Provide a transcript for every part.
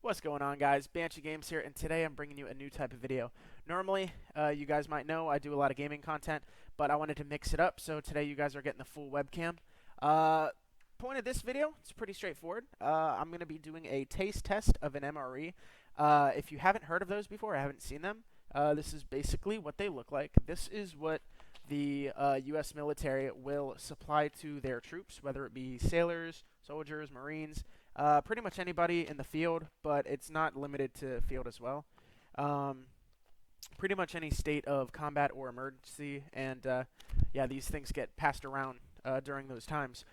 What's going on, guys? Banshee Games here, and today I'm bringing you a new type of video. Normally, you guys might know I do a lot of gaming content, but I wanted to mix it up, so today you guys are getting the full webcam. Uh, Point of this video, it's pretty straightforward. I'm going to be doing a taste test of an MRE. If you haven't heard of those before, I haven't seen them, this is basically what they look like. This is what the U.S. military will supply to their troops, whether it be sailors, soldiers, Marines, pretty much anybody in the field, but it's not limited to field as well. Um, Pretty much any state of combat or emergency, and yeah, these things get passed around during those times.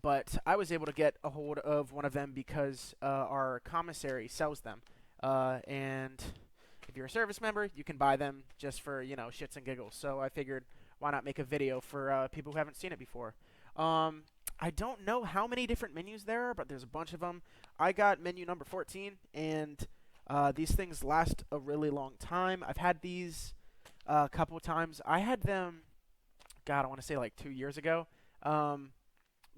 But I was able to get a hold of one of them because our commissary sells them, and if you're a service member, you can buy them just for shits and giggles. So I figured, why not make a video for people who haven't seen it before? Um, I don't know how many different menus there are, but there's a bunch of them. I got menu number 14, and these things last a really long time. I've had these a couple of times. I had them, God, I want to say like 2 years ago. Um,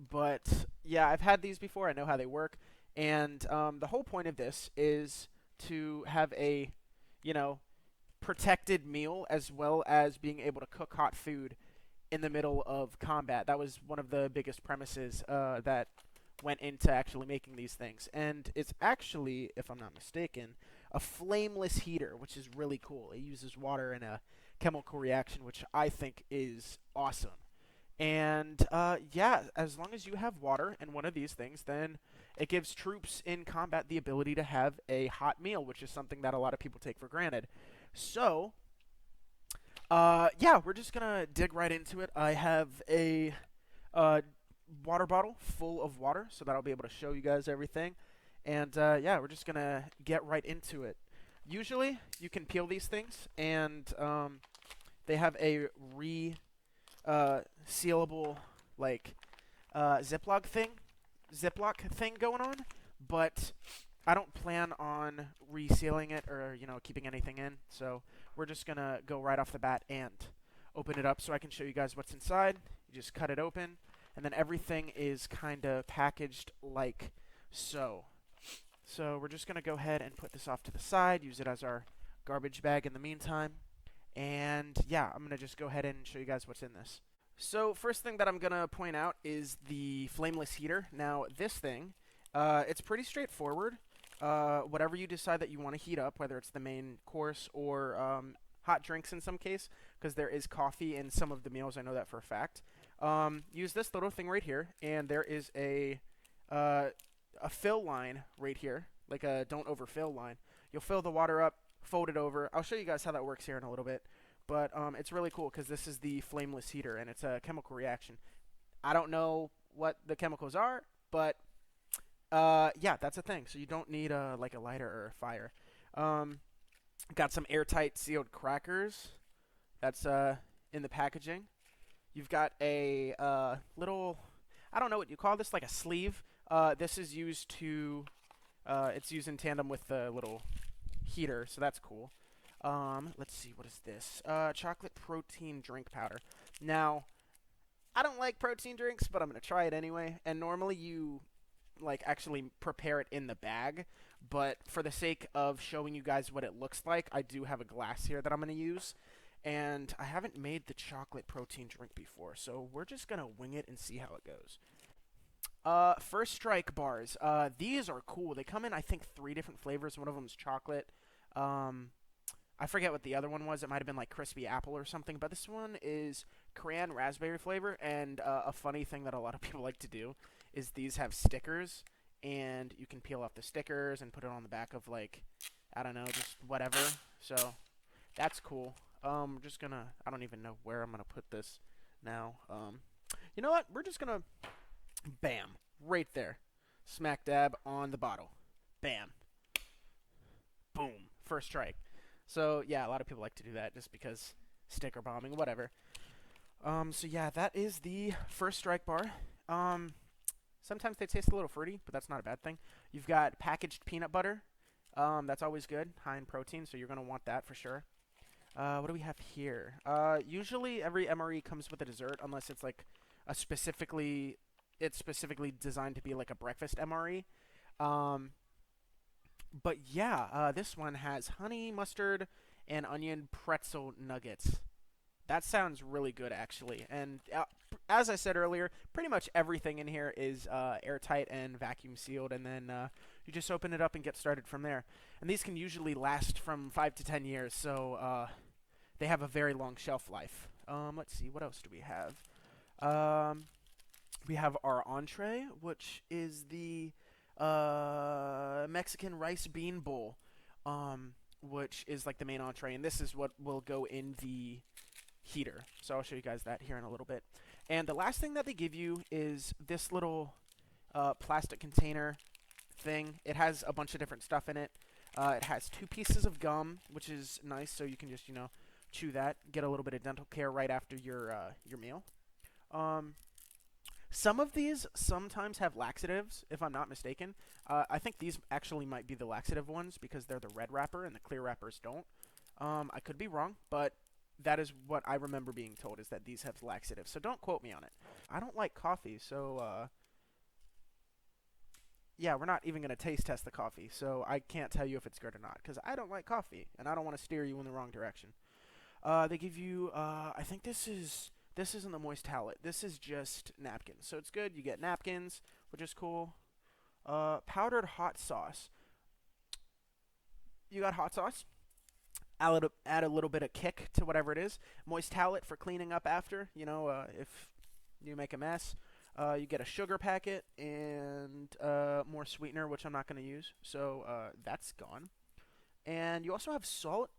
but yeah, I've had these before. I know how they work. And the whole point of this is to have a, you know, protected meal as well as being able to cook hot food in the middle of combat. That was one of the biggest premises that went into actually making these things. And it's actually, if I'm not mistaken, a flameless heater, which is really cool. It uses water in a chemical reaction, which I think is awesome. And yeah, as long as you have water in one of these things, then it gives troops in combat the ability to have a hot meal, which is something that a lot of people take for granted. So, yeah, we're just gonna dig right into it. I have a uh, water bottle full of water, so that I'll be able to show you guys everything. And yeah, we're just gonna get right into it. Usually, you can peel these things, and they have a sealable like Ziploc thing going on, but I don't plan on resealing it or keeping anything in. So we're just gonna go right off the bat and open it up so I can show you guys what's inside. You just cut it open, and then everything is kind of packaged like so. So we're just gonna go ahead and put this off to the side, use it as our garbage bag in the meantime. And yeah, I'm gonna just go ahead and show you guys what's in this. So first thing that I'm gonna point out is the flameless heater. Now this thing, it's pretty straightforward. Whatever you decide that you want to heat up, whether it's the main course or hot drinks in some case, because there is coffee in some of the meals, I know that for a fact. Use this little thing right here, and there is uh, a fill line right here, like a don't overfill line. You'll fill the water up, fold it over. I'll show you guys how that works here in a little bit. But it's really cool because this is the flameless heater, and it's a chemical reaction. I don't know what the chemicals are, but yeah, that's a thing. So you don't need like a lighter or a fire. Um, Got some airtight sealed crackers. That's in the packaging. You've got a little, I don't know what you call this, like a sleeve. This is used to, it's used in tandem with the little heater, so that's cool. Let's see, what is this? Chocolate protein drink powder. Now, I don't like protein drinks, but I'm gonna try it anyway. And normally you like actually prepare it in the bag, but for the sake of showing you guys what it looks like, I do have a glass here that I'm gonna use. And I haven't made the chocolate protein drink before, so we're just gonna wing it and see how it goes. First Strike bars. These are cool. They come in, I think, 3 different flavors. One of them's chocolate. Um, I forget what the other one was. It might have been like crispy apple or something. But this one is crayon raspberry flavor. And a funny thing that a lot of people like to do is these have stickers, and you can peel off the stickers and put it on the back of like, I don't know, just whatever. So that's cool. Just gonna. I don't even know where I'm gonna put this now. You know what? We're just gonna, bam, right there, smack dab on the bottle. Bam, boom, first strike. So yeah, a lot of people like to do that just because sticker bombing, whatever. So yeah, that is the first strike bar. Sometimes they taste a little fruity, but that's not a bad thing. You've got packaged peanut butter. That's always good, high in protein, so you're gonna want that for sure. What do we have here? Usually every MRE comes with a dessert, unless it's like a specifically, it's specifically designed to be like a breakfast MRE. Um, But yeah, this one has honey, mustard, and onion pretzel nuggets. That sounds really good, actually. And as I said earlier, pretty much everything in here is airtight and vacuum sealed, and then you just open it up and get started from there. And these can usually last from 5 to 10 years, so they have a very long shelf life. Let's see, what else do we have? We have our entree, which is the Mexican rice bean bowl, which is like the main entree, and this is what will go in the heater. So I'll show you guys that here in a little bit. And the last thing that they give you is this little plastic container thing. It has a bunch of different stuff in it. It has 2 pieces of gum, which is nice, so you can just, chew that, get a little bit of dental care right after your meal. Some of these sometimes have laxatives, if I'm not mistaken. I think these actually might be the laxative ones because they're the red wrapper and the clear wrappers don't. I could be wrong, but that is what I remember being told, is that these have laxatives. So don't quote me on it. I don't like coffee, so yeah, we're not even going to taste test the coffee. So I can't tell you if it's good or not because I don't like coffee and I don't want to steer you in the wrong direction. They give you, I think this isn't the moist towelette. This is just napkins. So it's good. You get napkins, which is cool. Powdered hot sauce. You got hot sauce. Add a little bit of kick to whatever it is. Moist towelette for cleaning up after. If you make a mess. You get a sugar packet and more sweetener, which I'm not going to use. So that's gone. And you also have salt.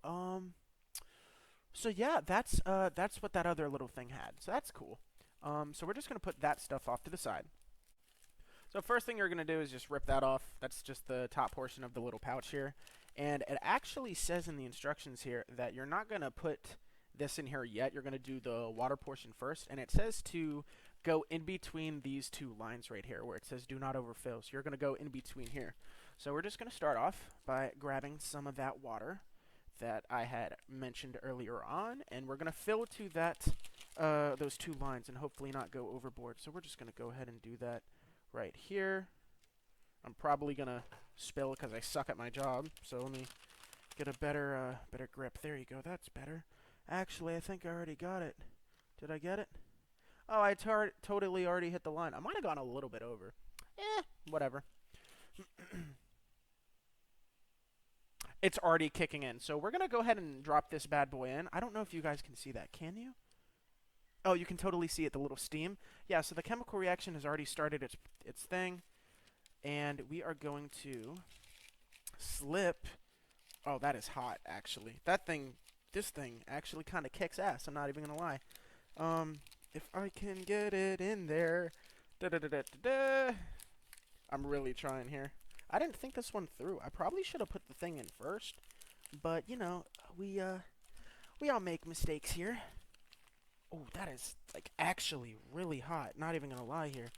So yeah, that's what that other little thing had. So that's cool. So we're just going to put that stuff off to the side. So first thing you're going to do is just rip that off. That's just the top portion of the little pouch here. And it actually says in the instructions here that you're not going to put this in here yet. You're going to do the water portion first. And it says to go in between these 2 lines right here where it says do not overfill. So you're going to go in between here. So we're just going to start off by grabbing some of that water that I had mentioned earlier on, and we're going to fill to that those 2 lines and hopefully not go overboard. So we're just going to go ahead and do that right here. I'm probably going to spill because I suck at my job, so let me get a better grip. There you go, that's better. Actually, I think I already got it. Did I get it? Oh, I totally already hit the line. I might have gone a little bit over. Whatever. It's already kicking in. So we're going to go ahead and drop this bad boy in. I don't know if you guys can see that. Can you? Oh, you can totally see it, the little steam. Yeah, so the chemical reaction has already started its thing. And we are going to slip. Oh, that is hot, actually. This thing actually kind of kicks ass. I'm not even going to lie. If I can get it in there. Da-da-da-da-da-da. I'm really trying here. I didn't think this one through. I probably should have put the thing in first. But, we all make mistakes here. Oh, that is, actually really hot. Not even gonna lie here.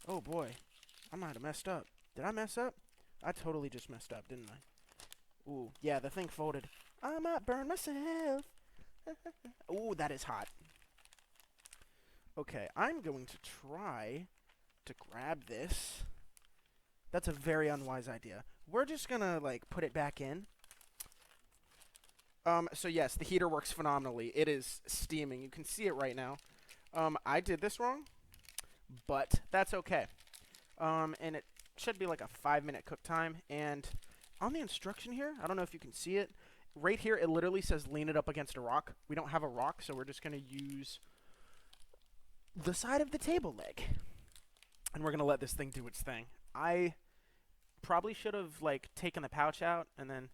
Oh, boy. I might have messed up. Did I mess up? I totally just messed up, didn't I? Ooh, yeah, the thing folded. I might burn myself. Ooh, that is hot. Okay, I'm going to try to grab this. That's a very unwise idea. We're just gonna, put it back in. So yes, the heater works phenomenally. It is steaming. You can see it right now. I did this wrong, but that's okay. And it should be like a 5-minute cook time. And on the instruction here, I don't know if you can see it. Right here, it literally says lean it up against a rock. We don't have a rock, so we're just gonna use the side of the table leg. And we're gonna let this thing do its thing. I probably should have taken the pouch out and then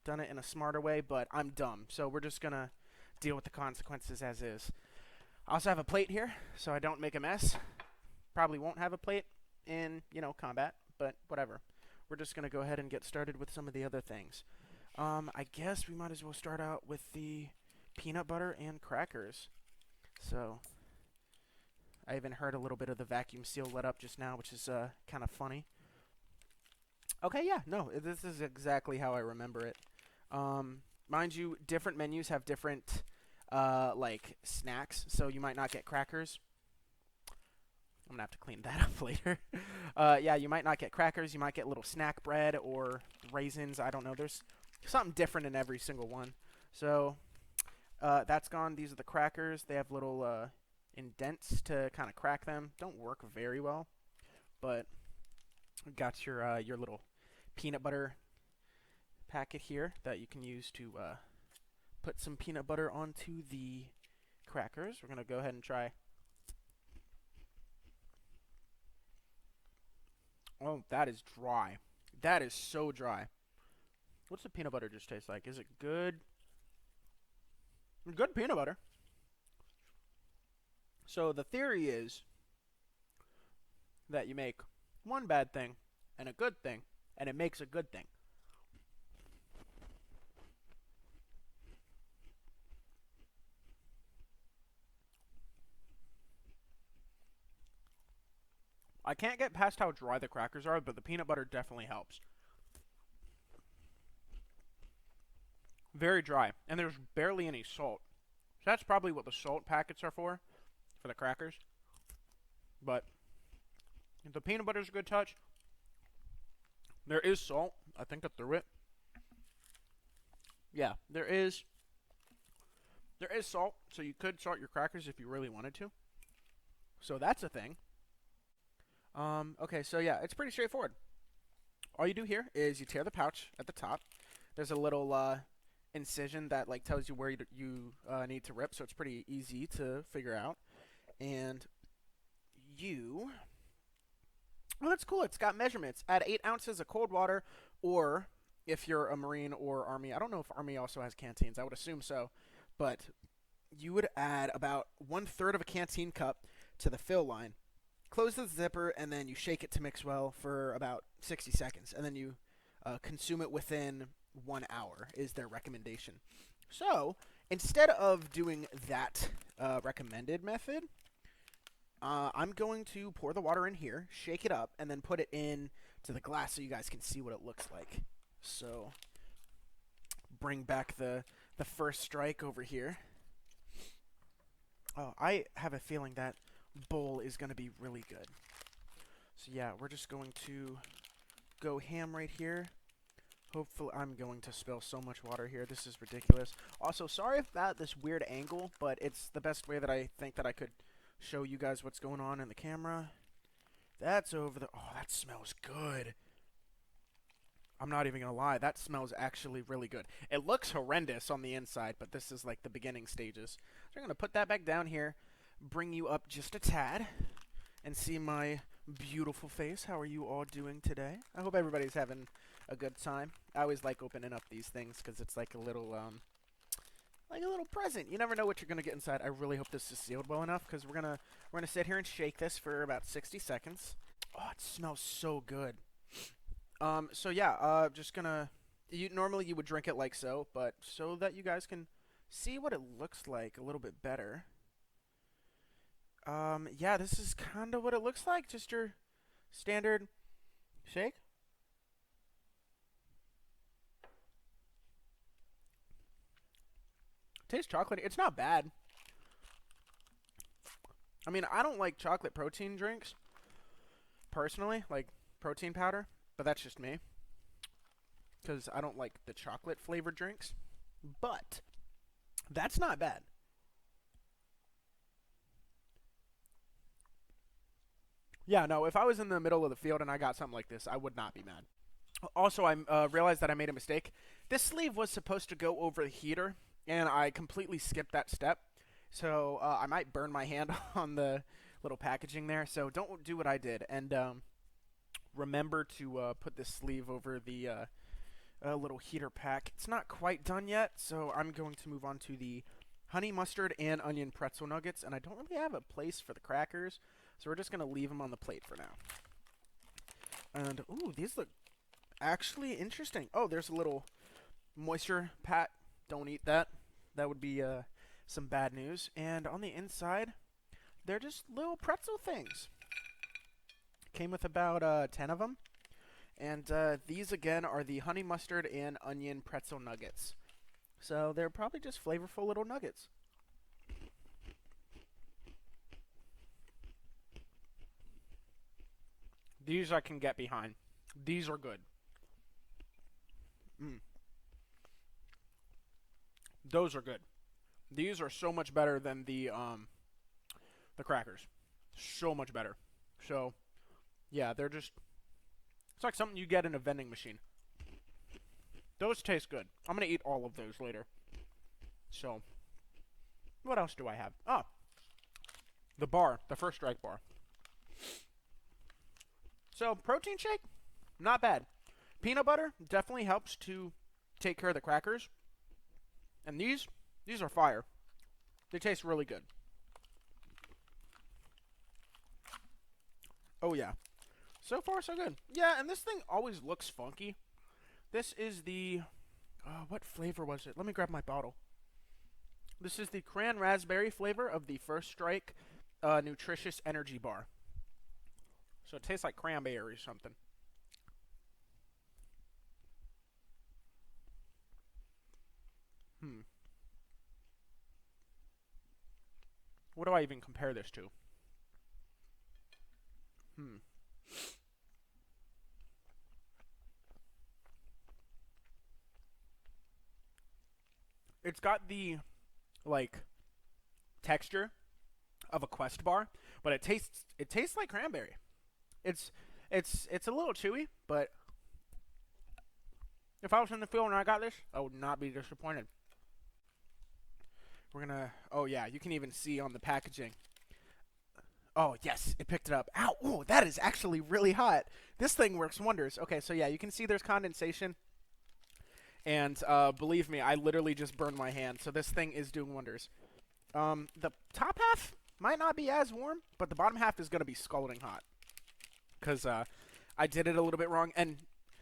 done it in a smarter way, but I'm dumb. So we're just gonna deal with the consequences as is. I also have a plate here, so I don't make a mess. Probably won't have a plate in, combat, but whatever. We're just gonna go ahead and get started with some of the other things. I guess we might as well start out with the peanut butter and crackers. So I even heard a little bit of the vacuum seal let up just now, which is kind of funny. Okay, yeah, no, this is exactly how I remember it. Mind you, different menus have different, snacks, so you might not get crackers. I'm gonna have to clean that up later. Yeah, you might not get crackers. You might get little snack bread or raisins. I don't know. There's something different in every single one. So that's gone. These are the crackers. They have little indents to kind of crack them. Don't work very well, but got your little peanut butter packet here that you can use to put some peanut butter onto the crackers. We're gonna go ahead and try. Oh, that is dry. That is so dry. What's the peanut butter just taste like? Is it good? Good peanut butter. So the theory is that you make one bad thing and a good thing, and it makes a good thing. I can't get past how dry the crackers are, but the peanut butter definitely helps. Very dry, and there's barely any salt. So that's probably what the salt packets are for the crackers. But the peanut butter is a good touch. There is salt. I think I threw it. Yeah, there is salt, so you could salt your crackers if you really wanted to. So that's a thing. Okay, so yeah, it's pretty straightforward. All you do here is you tear the pouch at the top. There's a little incision that like tells you where you need to rip, so it's pretty easy to figure out. And well, that's cool. It's got measurements. Add 8 ounces of cold water, or if you're a Marine or Army, I don't know if Army also has canteens. I would assume so, but you would add about 1/3 of a canteen cup to the fill line. Close the zipper, and then you shake it to mix well for about 60 seconds, and then you consume it within 1 hour is their recommendation. So instead of doing that recommended method, I'm going to pour the water in here, shake it up, and then put it in to the glass so you guys can see what it looks like. So bring back the first strike over here. Oh, I have a feeling that bowl is going to be really good. So yeah, we're just going to go ham right here. Hopefully, I'm going to spill so much water here. This is ridiculous. Also, sorry about this weird angle, but it's the best way that I think that I could show you guys what's going on in the camera. That's over the... Oh, that smells good. I'm not even going to lie. That smells actually really good. It looks horrendous on the inside, but this is like the beginning stages. So I'm going to put that back down here, bring you up just a tad, and see my beautiful face. How are you all doing today? I hope everybody's having a good time. I always like opening up these things because it's like a little present. You never know what you're gonna get inside. I really hope this is sealed well enough because we're gonna sit here and shake this for about 60 seconds. Oh, it smells so good. So yeah, just gonna. Normally you would drink it like so, but so that you guys can see what it looks like a little bit better. Yeah, this is kind of what it looks like. Just your standard shake. Tastes chocolatey. It's not bad. I mean, I don't like chocolate protein drinks, personally, like protein powder, but that's just me. Because I don't like the chocolate flavored drinks. But that's not bad. Yeah, no, if I was in the middle of the field and I got something like this, I would not be mad. Also, I realized that I made a mistake. This sleeve was supposed to go over the heater, and I completely skipped that step. So I might burn my hand on the little packaging there. So don't do what I did. And remember to put this sleeve over the little heater pack. It's not quite done yet, so I'm going to move on to the honey mustard and onion pretzel nuggets. And I don't really have a place for the crackers, so we're just going to leave them on the plate for now. And, ooh, these look actually interesting. Oh, there's a little moisture pat. Don't eat that. That would be some bad news. And on the inside, they're just little pretzel things. Came with about 10 of them. And these, again, are the honey mustard and onion pretzel nuggets. So they're probably just flavorful little nuggets. These I can get behind. These are good. Those are good. These are so much better than the crackers. So much better. So, yeah, they're just... It's like something you get in a vending machine. Those taste good. I'm going to eat all of those later. So, what else do I have? Oh, the bar. The First Strike bar. So, protein shake? Not bad. Peanut butter definitely helps to take care of the crackers. And these are fire. They taste really good. Oh, yeah. So far, so good. Yeah, and this thing always looks funky. This is the... what flavor was it? Let me grab my bottle. This is the cran raspberry flavor of the First Strike Nutritious Energy Bar. So it tastes like cranberry or something. What do I even compare this to? It's got the, like, texture of a Quest bar, but it tastes like cranberry. It's a little chewy, but if I was in the field and I got this, I would not be disappointed. We're gonna... Oh, yeah, you can even see on the packaging. Oh, yes, it picked it up. Ow, ooh, that is actually really hot. This thing works wonders. Okay, so yeah, you can see there's condensation. And believe me, I literally just burned my hand, so this thing is doing wonders. The top half might not be as warm, but the bottom half is going to be scalding hot. Because I did it a little bit wrong. And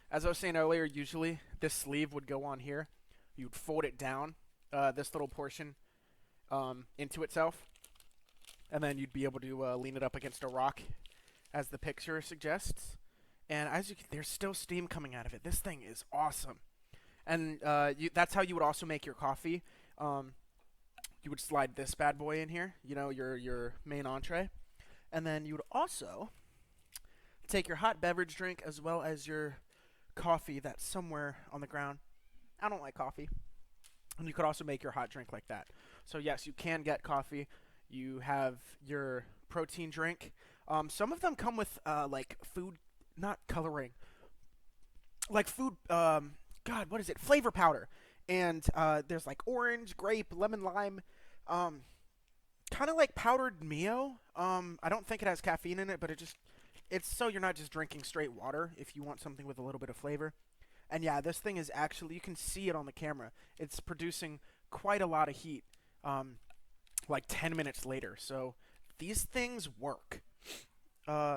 as I was saying earlier, usually this sleeve would go on here. You'd fold it down, this little portion, into itself. And then you'd be able to lean it up against a rock, as the picture suggests. And as you can, there's still steam coming out of it. This thing is awesome. And that's how you would also make your coffee. You would slide this bad boy in here, you know, your main entree. And then you would also take your hot beverage drink as well as your coffee that's somewhere on the ground. I don't like coffee. And you could also make your hot drink like that. So yes, you can get coffee. You have your protein drink. Some of them come with like food, not coloring, like food, God, what is it? Flavor powder. And there's like orange, grape, lemon, lime, kind of like powdered Mio. I don't think it has caffeine in it, but it's so you're not just drinking straight water if you want something with a little bit of flavor. And yeah, this thing is actually, you can see it on the camera. It's producing quite a lot of heat, like 10 minutes later. So these things work.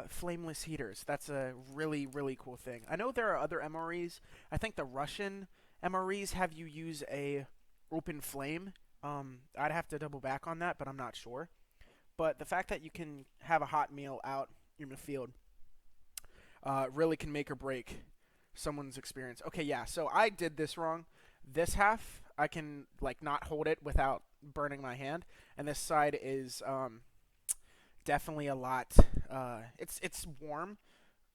Flameless heaters. That's a really, really cool thing. I know there are other MREs. I think the Russian MREs have you use a open flame. I'd have to double back on that, but I'm not sure. But the fact that you can have a hot meal out in the field really can make or break someone's experience. Okay, yeah, so I did this wrong. This half, I can like not hold it without burning my hand, and this side is definitely a lot. It's warm,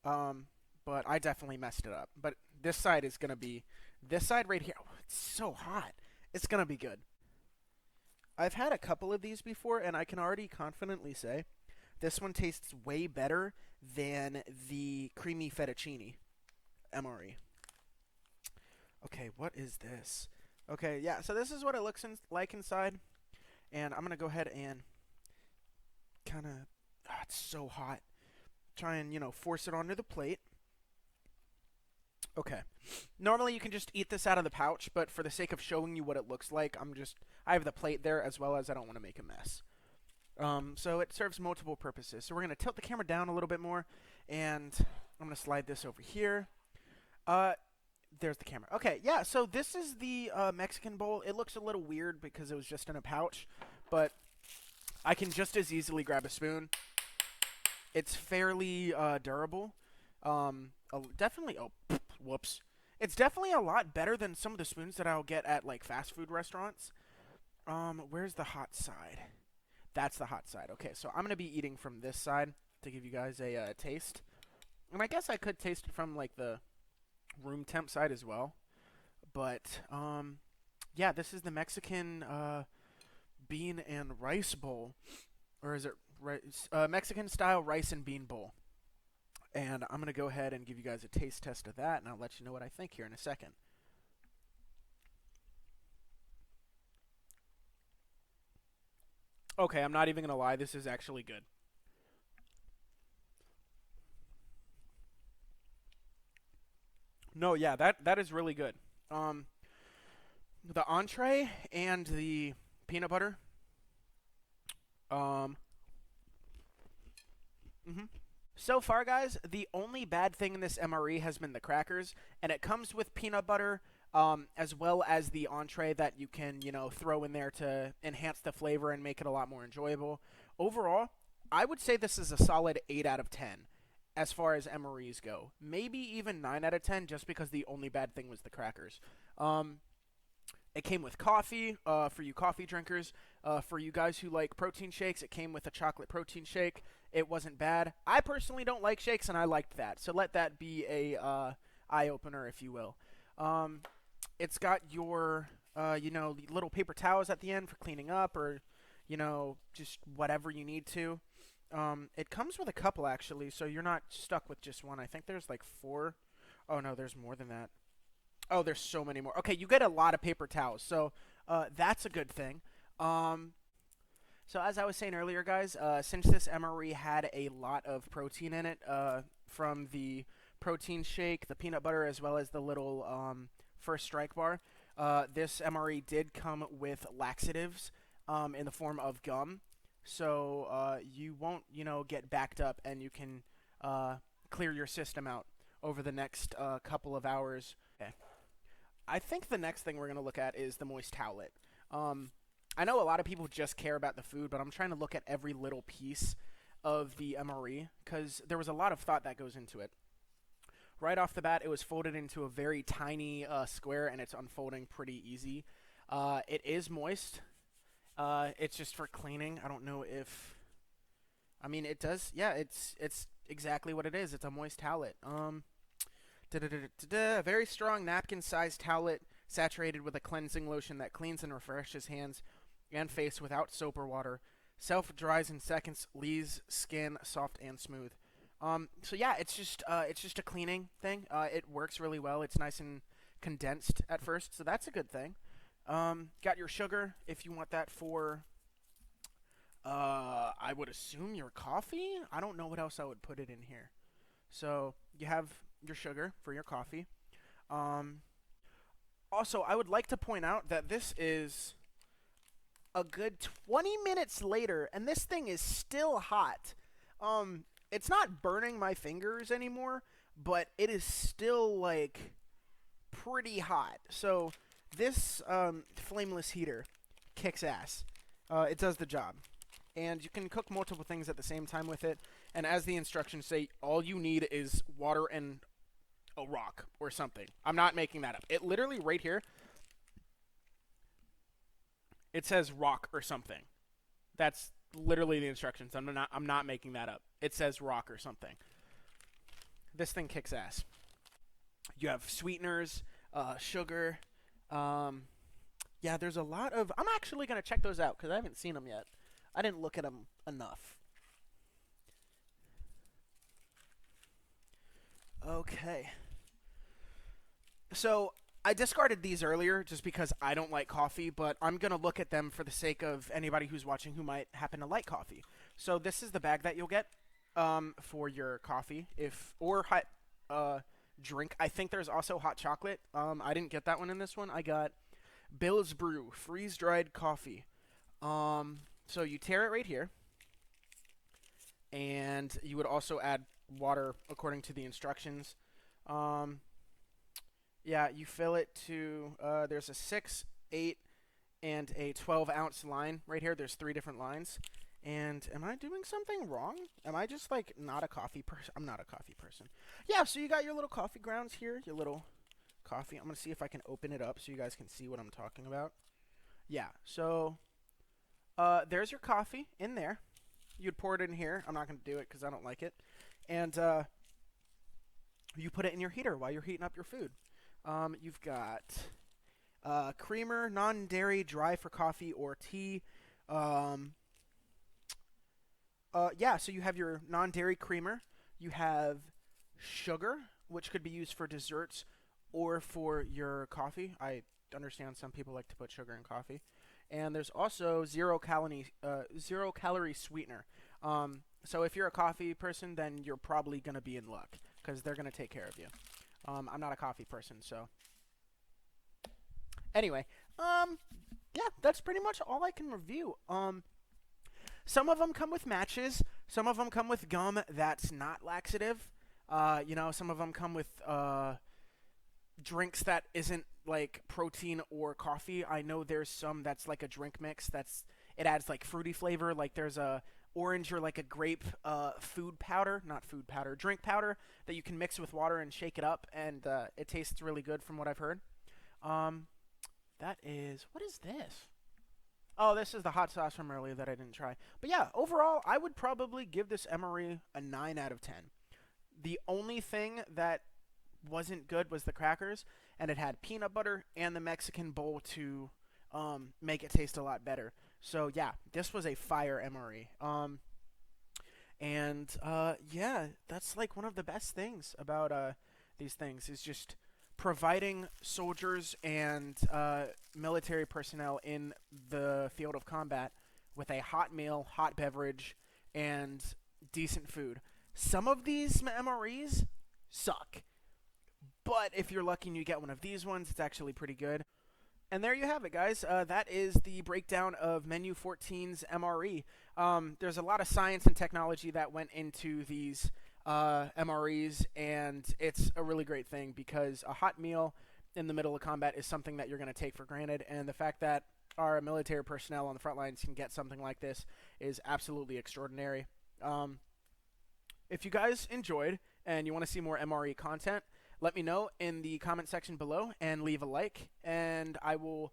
but I definitely messed it up. But this side is gonna be this side right here. Oh, it's so hot. It's gonna be good. I've had a couple of these before, and I can already confidently say this one tastes way better than the creamy fettuccine MRE. Okay, what is this? Okay, yeah, so this is what it looks like inside. And I'm going to go ahead and kind of... Oh, it's so hot. Try and, force it onto the plate. Okay. Normally you can just eat this out of the pouch, but for the sake of showing you what it looks like, I have the plate there as well as I don't want to make a mess. So it serves multiple purposes. So we're going to tilt the camera down a little bit more, and I'm going to slide this over here. There's the camera. Okay, yeah, so this is the Mexican bowl. It looks a little weird because it was just in a pouch, but I can just as easily grab a spoon. It's fairly durable. Definitely, whoops. It's definitely a lot better than some of the spoons that I'll get at, like, fast food restaurants. Where's the hot side? That's the hot side. Okay, so I'm going to be eating from this side to give you guys a taste. And I guess I could taste it from like the room temp side as well. But yeah, this is the Mexican bean and rice bowl, or is it rice? Mexican style rice and bean bowl. And I'm gonna go ahead and give you guys a taste test of that, and I'll let you know what I think here in a second. Okay, I'm not even gonna lie. This is actually good. No, yeah, that is really good. Um, the entree and the peanut butter. Um, mhm. So far, guys, the only bad thing in this MRE has been the crackers, and it comes with peanut butter, as well as the entree that you can, throw in there to enhance the flavor and make it a lot more enjoyable. Overall, I would say this is a solid 8 out of 10 as far as MREs go. Maybe even 9 out of 10 just because the only bad thing was the crackers. Um, it came with coffee for you coffee drinkers. For you guys who like protein shakes, it came with a chocolate protein shake. It wasn't bad. I personally don't like shakes, and I liked that. So let that be a eye opener, if you will. Um, it's got your little paper towels at the end for cleaning up, or just whatever you need to. It comes with a couple actually, so you're not stuck with just one. I think there's like four. Oh no, there's more than that. Oh, there's so many more. Okay, you get a lot of paper towels, so that's a good thing. Um, so as I was saying earlier, guys, since this MRE had a lot of protein in it, from the protein shake, the peanut butter, as well as the little first strike bar, this MRE did come with laxatives in the form of gum, so you won't, get backed up, and you can clear your system out over the next couple of hours. Okay. I think the next thing we're going to look at is the moist towelette. Um, I know a lot of people just care about the food, but I'm trying to look at every little piece of the MRE because there was a lot of thought that goes into it. Right off the bat, it was folded into a very tiny square, and it's unfolding pretty easy. It is moist. It's just for cleaning. I don't know if. I mean, it does. Yeah, it's exactly what it is. It's a moist towelette. A very strong napkin-sized towelette saturated with a cleansing lotion that cleans and refreshes hands and face without soap or water. Self-dries in seconds, leaves skin soft and smooth. So yeah, it's just a cleaning thing. It works really well. It's nice and condensed at first, so that's a good thing. Got your sugar if you want that for. I would assume your coffee. I don't know what else I would put it in here. So you have your sugar for your coffee. Um, Also, I would like to point out that this is a good 20 minutes later, and this thing is still hot. It's not burning my fingers anymore, but it is still like pretty hot. So this flameless heater kicks ass. It does the job, and you can cook multiple things at the same time with it. And as the instructions say, all you need is water and a rock or something. I'm not making that up. It literally right here, it says rock or something. That's literally the instructions. I'm not making that up. It says rock or something. This thing kicks ass. You have sweeteners, sugar. Um, yeah, there's a lot of. I'm actually gonna check those out because I haven't seen them yet. I didn't look at them enough. Okay. So I discarded these earlier just because I don't like coffee, but I'm gonna look at them for the sake of anybody who's watching who might happen to like coffee. So this is the bag that you'll get for your coffee, if or hot drink. I think there's also hot chocolate. I didn't get that one in this one. I got Bill's Brew freeze dried coffee. So you tear it right here, and you would also add water according to the instructions. Um, Yeah, you fill it to. There's a 6, 8, and a 12-ounce line right here. There's three different lines. And am I doing something wrong? Am I just like not a coffee person? I'm not a coffee person. Yeah, so you got your little coffee grounds here, your little coffee. I'm gonna see if I can open it up so you guys can see what I'm talking about. Yeah, so there's your coffee in there. You'd pour it in here. I'm not gonna do it because I don't like it. And you put it in your heater while you're heating up your food. You've got creamer, non-dairy, dry for coffee or tea. Um, yeah, so you have your non-dairy creamer. You have sugar, which could be used for desserts or for your coffee. I understand some people like to put sugar in coffee. And there's also zero calorie sweetener. So if you're a coffee person, then you're probably gonna be in luck because they're gonna take care of you. I'm not a coffee person, so anyway, yeah, that's pretty much all I can review. Some of them come with matches. Some of them come with gum that's not laxative. Some of them come with drinks that isn't like protein or coffee. I know there's some that's like a drink mix it adds like fruity flavor. Like there's a orange or like a grape drink powder that you can mix with water and shake it up, and it tastes really good from what I've heard. Um, what is this? Oh, this is the hot sauce from earlier that I didn't try. But yeah, overall, I would probably give this MRE a 9 out of 10. The only thing that wasn't good was the crackers, and it had peanut butter and the Mexican bowl to make it taste a lot better. So yeah, this was a fire MRE. Yeah, that's like one of the best things about these things is just providing soldiers and military personnel in the field of combat with a hot meal, hot beverage, and decent food. Some of these MREs suck, but if you're lucky and you get one of these ones, it's actually pretty good. And there you have it, guys. That is the breakdown of Menu 14's MRE. There's a lot of science and technology that went into these MREs, and it's a really great thing because a hot meal in the middle of combat is something that you're going to take for granted, and the fact that our military personnel on the front lines can get something like this is absolutely extraordinary. If you guys enjoyed and you want to see more MRE content, let me know in the comment section below and leave a like, and I will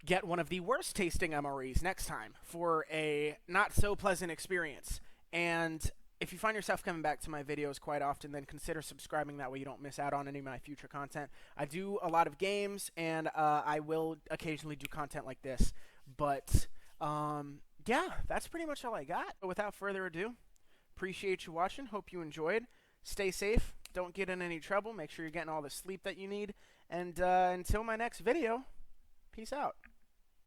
get one of the worst tasting MREs next time for a not so pleasant experience. And if you find yourself coming back to my videos quite often, then consider subscribing. That way you don't miss out on any of my future content. I do a lot of games, and I will occasionally do content like this. But yeah, that's pretty much all I got. Without further ado, appreciate you watching. Hope you enjoyed. Stay safe. Don't get in any trouble. Make sure you're getting all the sleep that you need. And until my next video, peace out.